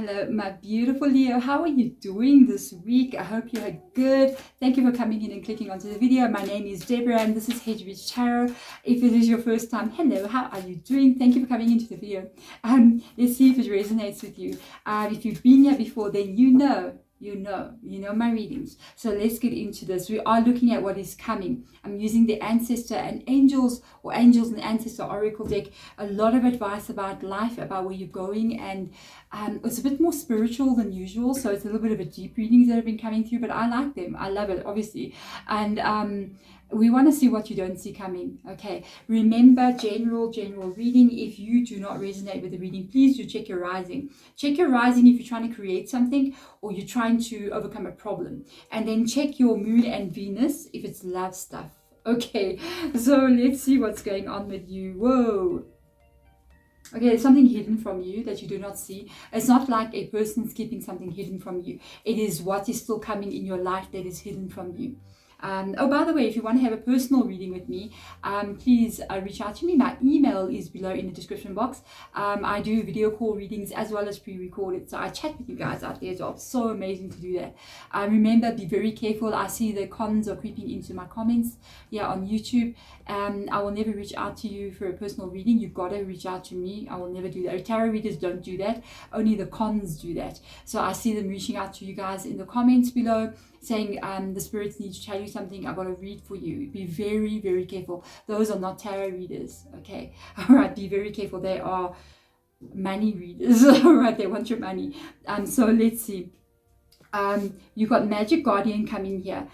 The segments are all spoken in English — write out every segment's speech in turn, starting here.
Hello, my beautiful Leo. How are you doing this week? I hope you are good. Thank you for coming in and clicking onto the video. My name is Deborah and this is Hedwig Tarot. If it is your first time, hello, how are you doing? Thank you for coming into the video. Let's see if it resonates with you. If you've been here before, then you know my readings. So let's get into this. We are looking at what is coming. I'm using the Ancestor and Angels, or Angels and Ancestor Oracle deck. A lot of advice about life, about where you're going, and it's a bit more spiritual than usual, so it's a little bit of a deep readings that have been coming through, but I like them. I love it, obviously. And we want to see what you don't see coming. Okay, remember, general reading. If you do not resonate with the reading, please do check your rising. Check your rising if you're trying to create something or you're trying to overcome a problem, and then check your moon and Venus if it's love stuff. Okay, so let's see what's going on with you. Whoa. Okay, there's something hidden from you that you do not see. It's not like a person's keeping something hidden from you. It is what is still coming in your life that is hidden from you. Oh, by the way, if you want to have a personal reading with me, please reach out to me. My email is below in the description box. I do video call readings as well as pre-recorded, so I chat with you guys out there as well. So amazing to do that. Remember, be very careful. I see the cons are creeping into my comments here on YouTube. I will never reach out to you for a personal reading. You've got to reach out to me. I will never do that. Tarot readers don't do that. Only the cons do that. So I see them reaching out to you guys in the comments below, saying the spirits need to tell you something. I've got to read for you. Be very, very careful. Those are not tarot readers. Okay. All right. Be very careful. They are money readers. All right. They want your money. So let's see. You've got Magic Guardian coming here.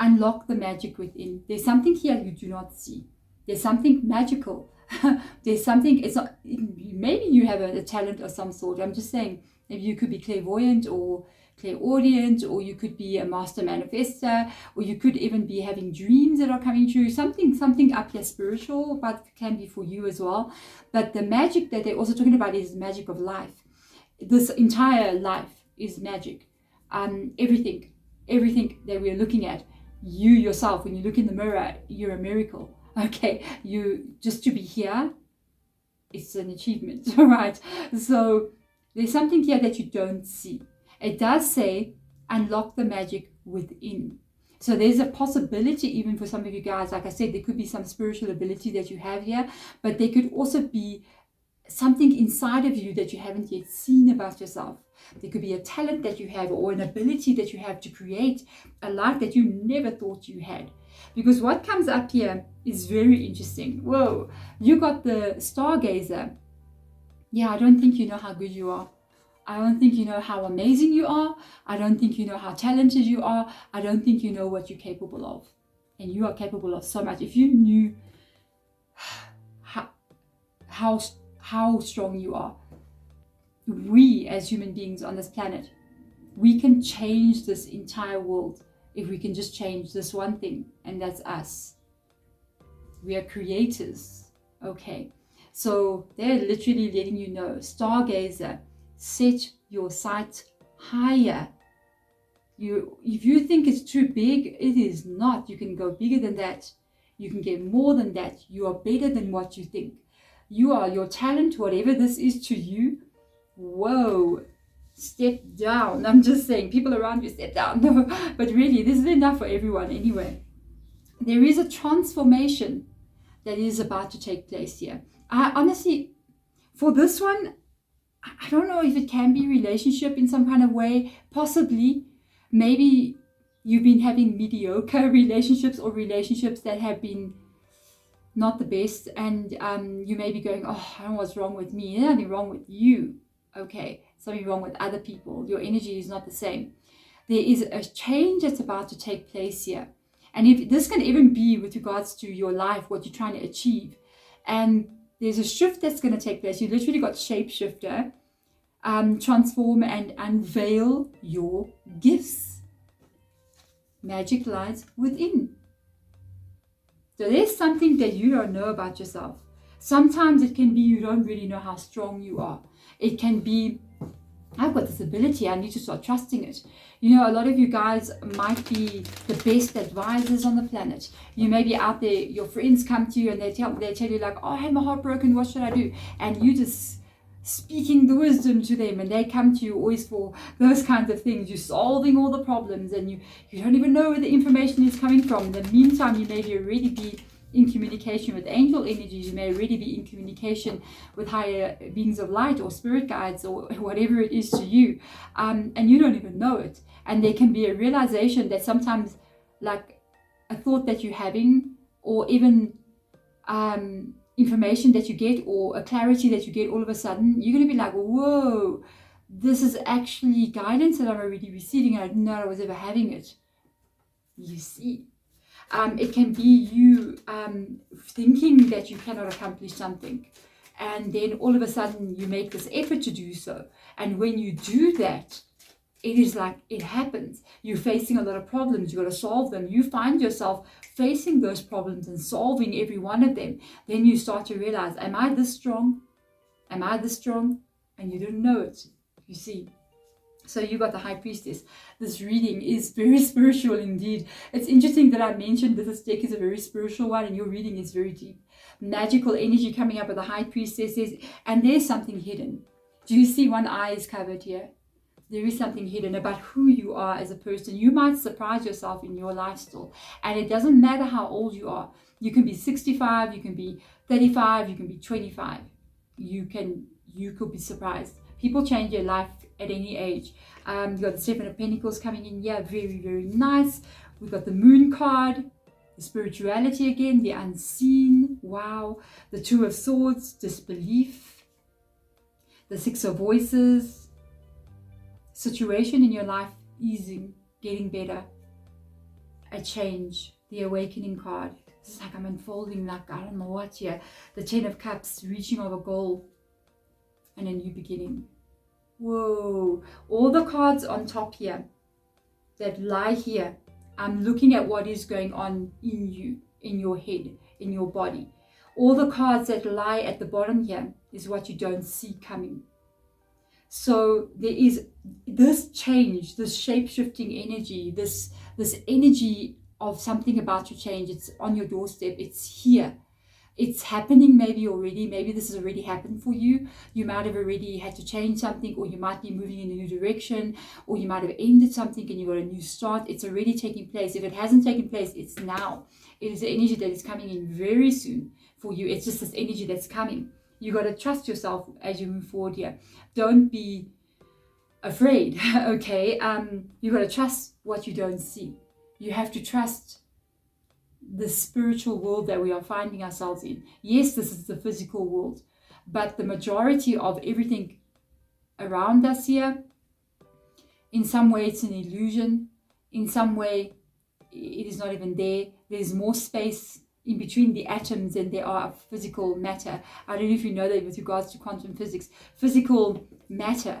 Unlock the magic within. There's something here you do not see. There's something magical. There's something, it's not, maybe you have a talent of some sort. I'm just saying, maybe you could be clairvoyant or clairaudient, or you could be a master manifester, or you could even be having dreams that are coming true. Something up here spiritual, but can be for you as well. But the magic that they're also talking about is magic of life. This entire life is magic. Everything that we're looking at, you yourself, when you look in the mirror, you're a miracle. Okay, you just to be here, it's an achievement. All right. So there's something here that you don't see. It does say unlock the magic within. So there's a possibility, even for some of you guys, like I said, there could be some spiritual ability that you have here, but there could also be something inside of you that you haven't yet seen about yourself. There could be a talent that you have, or an ability that you have to create a life that you never thought you had. Because what comes up here is very interesting. Whoa, you got the stargazer. Yeah, I don't think you know how good you are. I don't think you know how amazing you are. I don't think you know how talented you are. I don't think you know what you're capable of. And you are capable of so much. If you knew how strong you are, we as human beings on this planet, we can change this entire world if we can just change this one thing, and that's us. We are creators. Okay, so they're literally letting you know, stargazer, set your sight higher. If you think it's too big, it is not. You can go bigger than that. You can get more than that. You are better than what you think. You are your talent, whatever this is to you. Whoa, step down. I'm just saying, people around you, step down. No, but really, this is enough for everyone anyway. There is a transformation that is about to take place here. I honestly, for this one, I don't know if it can be relationship in some kind of way. Possibly. Maybe you've been having mediocre relationships, or relationships that have been not the best, and you may be going, oh, I don't know what's wrong with me. There's nothing wrong with you. Okay, something wrong with other people. Your energy is not the same. There is a change that's about to take place here. And if this can even be with regards to your life, what you're trying to achieve. And there's a shift that's going to take place. You literally got shapeshifter, transform and unveil your gifts. Magic lies within. So there's something that you don't know about yourself. Sometimes it can be you don't really know how strong you are. It can be, I've got this ability, I need to start trusting it. You know, a lot of you guys might be the best advisors on the planet. You may be out there, your friends come to you and they tell you like, oh, I had my heart broken, what should I do? And you just speaking the wisdom to them, and they come to you always for those kinds of things. You're solving all the problems, and you don't even know where the information is coming from. In the meantime, you may already be in communication with angel energies. You may already be in communication with higher beings of light or spirit guides or whatever it is to you, and you don't even know it. And there can be a realization that sometimes, like a thought that you're having, or even information that you get, or a clarity that you get, all of a sudden you're going to be like, whoa, this is actually guidance that I'm already receiving, and I didn't know I was ever having it. You see, it can be you thinking that you cannot accomplish something, and then all of a sudden you make this effort to do so, and when you do that, it is like it happens. You're facing a lot of problems. You got to solve them. You find yourself facing those problems and solving every one of them. Then you start to realize, am I this strong? Am I this strong? And you didn't know it, you see. So you got the High Priestess. This reading is very spiritual indeed. It's interesting that I mentioned that this deck is a very spiritual one, and your reading is very deep. Magical energy coming up with the High Priestesses, and there's something hidden. Do you see one eye is covered here? There is something hidden about who you are as a person. You might surprise yourself in your life still. And it doesn't matter how old you are. You can be 65, you can be 35, you can be 25. You could be surprised. People change their life at any age. You've got the Seven of Pentacles coming in here. Very, very nice. We've got the Moon card. The spirituality again. The unseen. Wow. The Two of Swords. Disbelief. The Six of Voices. Situation in your life easing, getting better, a change, the Awakening card. It's like I'm unfolding, like I don't know what here. The Ten of Cups, reaching of a goal and a new beginning. Whoa, all the cards on top here that lie here, I'm looking at what is going on in you, in your head, in your body. All the cards that lie at the bottom here is what you don't see coming. So there is this change, this shape-shifting energy, this energy of something about to change. It's on your doorstep. It's here. It's happening maybe already. Maybe this has already happened for you. You might have already had to change something, or you might be moving in a new direction, or you might have ended something and you got a new start. It's already taking place. If it hasn't taken place, it's now. It is the energy that is coming in very soon for you. It's just this energy that's coming. You got to trust yourself as you move forward here. Don't be afraid, okay? You got to trust what you don't see. You have to trust the spiritual world that we are finding ourselves in. Yes, this is the physical world, but the majority of everything around us here, in some way it's an illusion. In some way it is not even there. There's more space in between the atoms than there are of physical matter. I don't know if you know that with regards to quantum physics. Physical matter,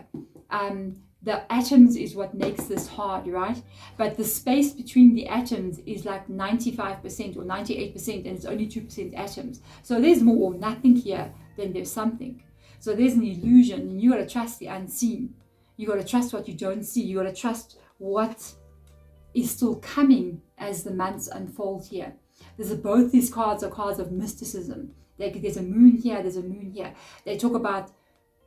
the atoms is what makes this hard, right? But the space between the atoms is like 95% or 98%, and it's only 2% atoms. So there's more or nothing here than there's something. So there's an illusion, and you got to trust the unseen. You got to trust what you don't see. You got to trust what is still coming as the months unfold here. Both these cards are cards of mysticism. There's a moon here, there's a moon here. They talk about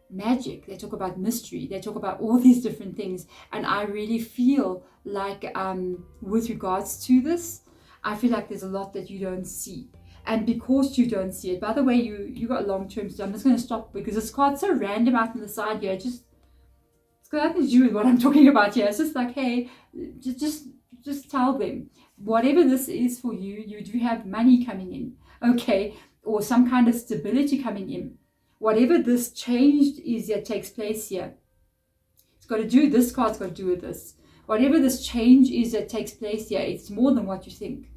magic, they talk about mystery, they talk about all these different things. And I really feel like with regards to this, I feel like there's a lot that you don't see. And because you don't see it, by the way, you got long-term stuff. I'm just going to stop because this card's so random out on the side here. It's got nothing to do with what I'm talking about here. It's just like, hey, just tell them. Whatever this is for you, you do have money coming in, okay? Or some kind of stability coming in. Whatever this change is that takes place here, it's got to do, this card's got to do with this. Whatever this change is that takes place here, it's more than what you think.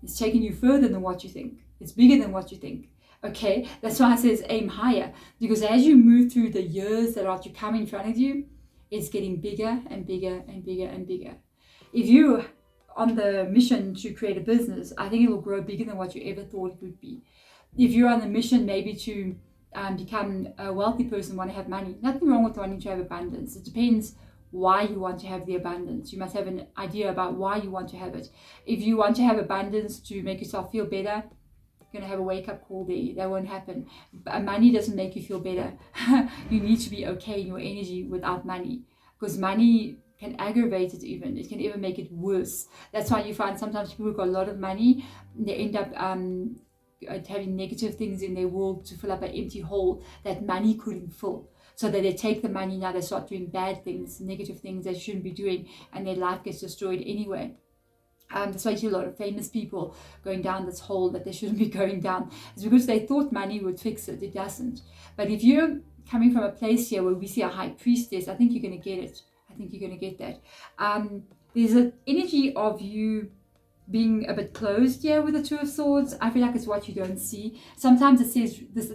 It's taking you further than what you think. It's bigger than what you think, okay? That's why it says aim higher. Because as you move through the years that are to come in front of you, it's getting bigger and bigger and bigger and bigger. If you on the mission to create a business, I think it will grow bigger than what you ever thought it would be. If you're on the mission maybe to become a wealthy person, want to have money, nothing wrong with wanting to have abundance. It depends why you want to have the abundance. You must have an idea about why you want to have it. If you want to have abundance to make yourself feel better, going to have a wake-up call there. That won't happen. Money doesn't make you feel better. You need to be okay in your energy without money, because money can aggravate it even. It can even make it worse. That's why you find sometimes people who've got a lot of money, they end up having negative things in their world to fill up an empty hole that money couldn't fill. So that they take the money, now they start doing bad things, negative things they shouldn't be doing, and their life gets destroyed anyway. That's why you see a lot of famous people going down this hole that they shouldn't be going down. It's because they thought money would fix it. It doesn't. But if you're coming from a place here where we see a high priestess, I think you're going to get it. I think you're going to get that. There's an energy of you being a bit closed here with the Two of Swords. I feel like it's what you don't see. Sometimes it says this.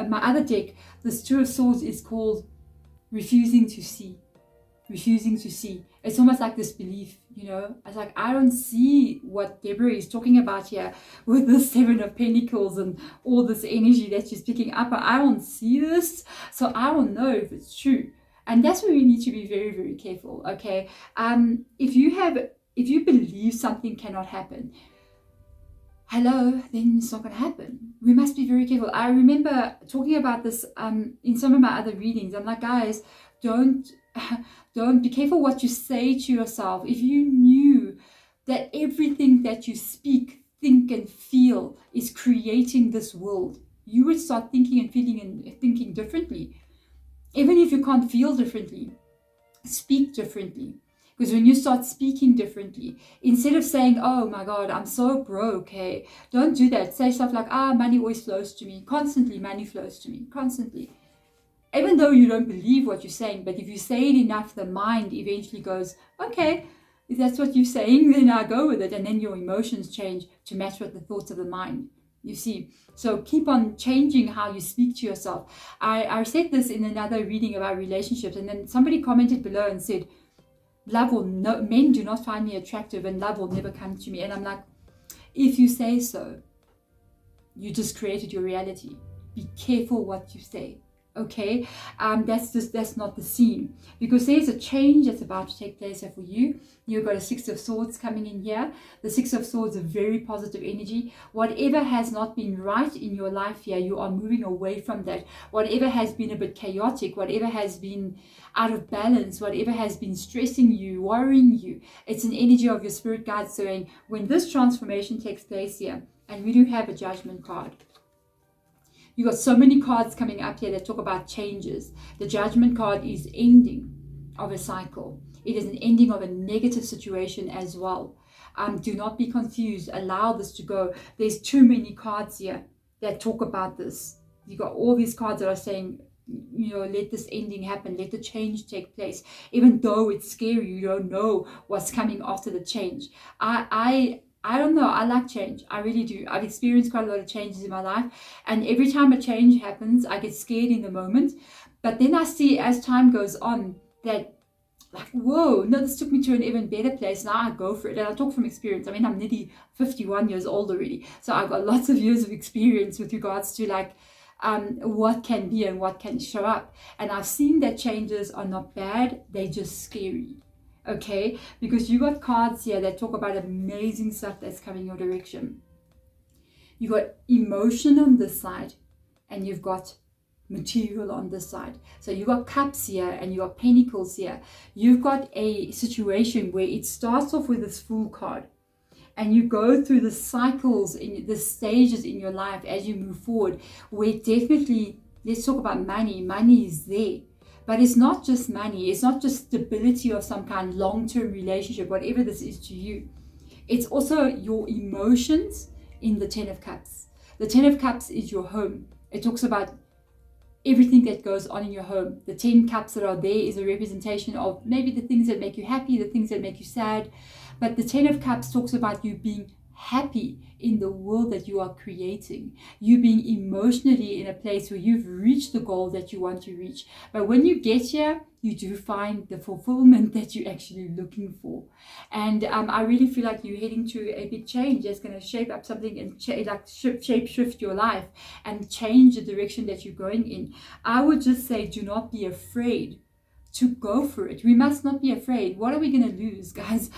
My other deck, this Two of Swords is called refusing to see. Refusing to see. It's almost like this belief, you know. It's like, I don't see what Deborah is talking about here with the Seven of Pentacles and all this energy that she's picking up. I don't see this, so I don't know if it's true. And that's where we need to be very, very careful. Okay. If you believe something cannot happen, hello, then it's not going to happen. We must be very careful. I remember talking about this in some of my other readings. I'm like, guys, don't be careful what you say to yourself. If you knew that everything that you speak, think, and feel is creating this world, you would start thinking and feeling and thinking differently. Even if you can't feel differently, speak differently. Because when you start speaking differently, instead of saying, oh my God, I'm so broke, hey, don't do that. Say stuff like, money always flows to me. Constantly, money flows to me. Constantly. Even though you don't believe what you're saying, but if you say it enough, the mind eventually goes, okay, if that's what you're saying, then I go with it. And then your emotions change to match with the thoughts of the mind. You see, so keep on changing how you speak to yourself. I said this in another reading about relationships, and then somebody commented below and said, men do not find me attractive and love will never come to me. And I'm like, if you say so, you just created your reality. Be careful what you say. Okay, that's not the scene, because there's a change that's about to take place here for you. You've got a Six of Swords coming in here. The Six of Swords is a very positive energy. Whatever has not been right in your life here, you are moving away from that. Whatever has been a bit chaotic, whatever has been out of balance, whatever has been stressing you, worrying you, it's an energy of your spirit guide saying, when this transformation takes place here, and we do have a Judgment card. You got so many cards coming up here that talk about changes. The Judgment card is ending of a cycle. It is an ending of a negative situation as well. Do not be confused. Allow this to go. There's too many cards here that talk about this. You got all these cards that are saying, you know, let this ending happen. Let the change take place. Even though it's scary, you don't know what's coming after the change. I don't know. I like change. I really do. I've experienced quite a lot of changes in my life. And every time a change happens, I get scared in the moment. But then I see as time goes on that, like, whoa, no, this took me to an even better place. Now I go for it. And I talk from experience. I mean, I'm nearly 51 years old already. So I've got lots of years of experience with regards to like what can be and what can show up. And I've seen that changes are not bad. They're just scary. Okay, because you got cards here that talk about amazing stuff that's coming your direction. You got emotion on this side, and you've got material on this side. So you got cups here and you got pentacles here. You've got a situation where it starts off with this Fool card, and you go through the cycles in the stages in your life as you move forward, where definitely, let's talk about money. Money is there. But it's not just money. It's not just stability of some kind, long-term relationship, whatever this is to you. It's also your emotions in the Ten of Cups. The Ten of Cups is your home. It talks about everything that goes on in your home. The 10 cups that are there is a representation of maybe the things that make you happy, the things that make you sad. But the 10 of Cups talks about you being happy in the world that you are creating, you being emotionally in a place where you've reached the goal that you want to reach. But when you get here, you do find the fulfillment that you're actually looking for. And I really feel like you're heading to a big change that's going to shape up something and shape shift your life and change the direction that you're going in. I would just say, do not be afraid to go for it. We must not be afraid. What are we going to lose, guys?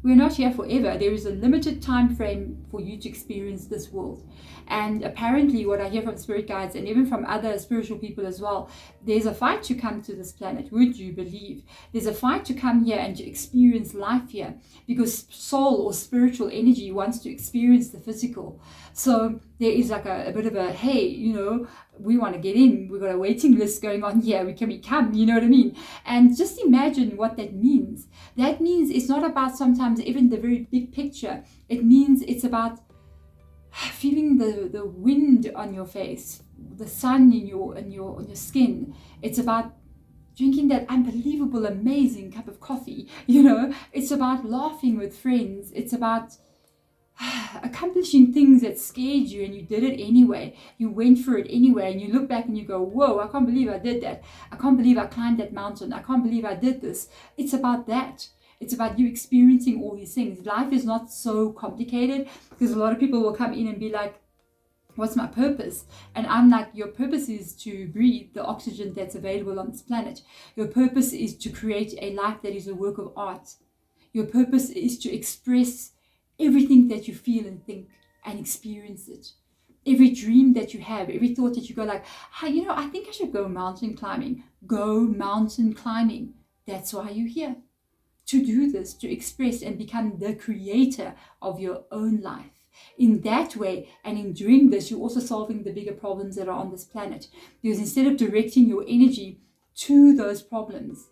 We're not here forever. There is a limited time frame for you to experience this world. And apparently what I hear from spirit guides and even from other spiritual people as well, there's a fight to come to this planet. Would you believe? There's a fight to come here and to experience life here, because soul or spiritual energy wants to experience the physical. So there is like a bit of a, hey, you know, we want to get in. We've got a waiting list going on here. Can we come? You know what I mean? And just imagine what that means. That means it's not about sometimes even the very big picture. It means it's about feeling the wind on your face, the sun in your skin. It's about drinking that unbelievable, amazing cup of coffee. You know, it's about laughing with friends. It's about accomplishing things that scared you and you did it anyway. You went for it anyway, and you look back and you go, whoa, I can't believe I did that. I can't believe I climbed that mountain. I can't believe I did this. It's about that. It's about you experiencing all these things. Life is not so complicated, because a lot of people will come in and be like, what's my purpose? And I'm like, your purpose is to breathe the oxygen that's available on this planet. Your purpose is to create a life that is a work of art. Your purpose is to express everything that you feel and think and experience it. Every dream that you have, every thought that you go like, hey, you know, I think I should go mountain climbing. Go mountain climbing. That's why you're here. To do this, to express and become the creator of your own life. In that way, and in doing this, you're also solving the bigger problems that are on this planet. Because instead of directing your energy to those problems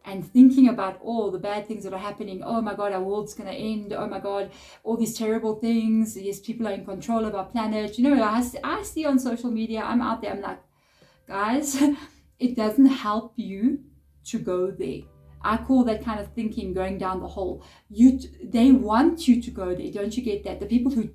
and thinking about all the bad things that are happening, oh my God, our world's going to end, oh my God, all these terrible things, yes, people are in control of our planet. You know, I see on social media, I'm out there, I'm like, guys, it doesn't help you to go there. I call that kind of thinking going down the hole. They want you to go there. Don't you get that? The people who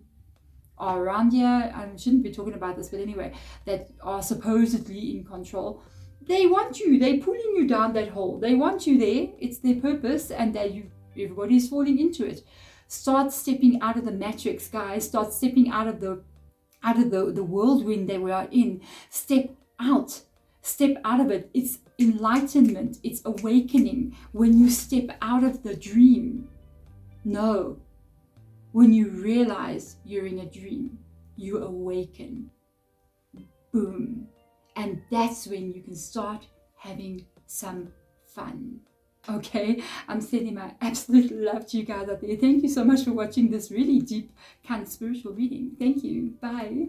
are around here, I shouldn't be talking about this, but anyway, that are supposedly in control, they want you. They're pulling you down that hole. They want you there. It's their purpose, and everybody's falling into it. Start stepping out of the matrix, guys. Start stepping out of the whirlwind that we are in. Step out. Step out of it. It's enlightenment. It's awakening when you step out of the dream. No. When you realize you're in a dream, you awaken. Boom. And that's when you can start having some fun. Okay, I'm sending my absolute love to you guys out there. Thank you so much for watching this really deep kind of spiritual reading. Thank you. Bye.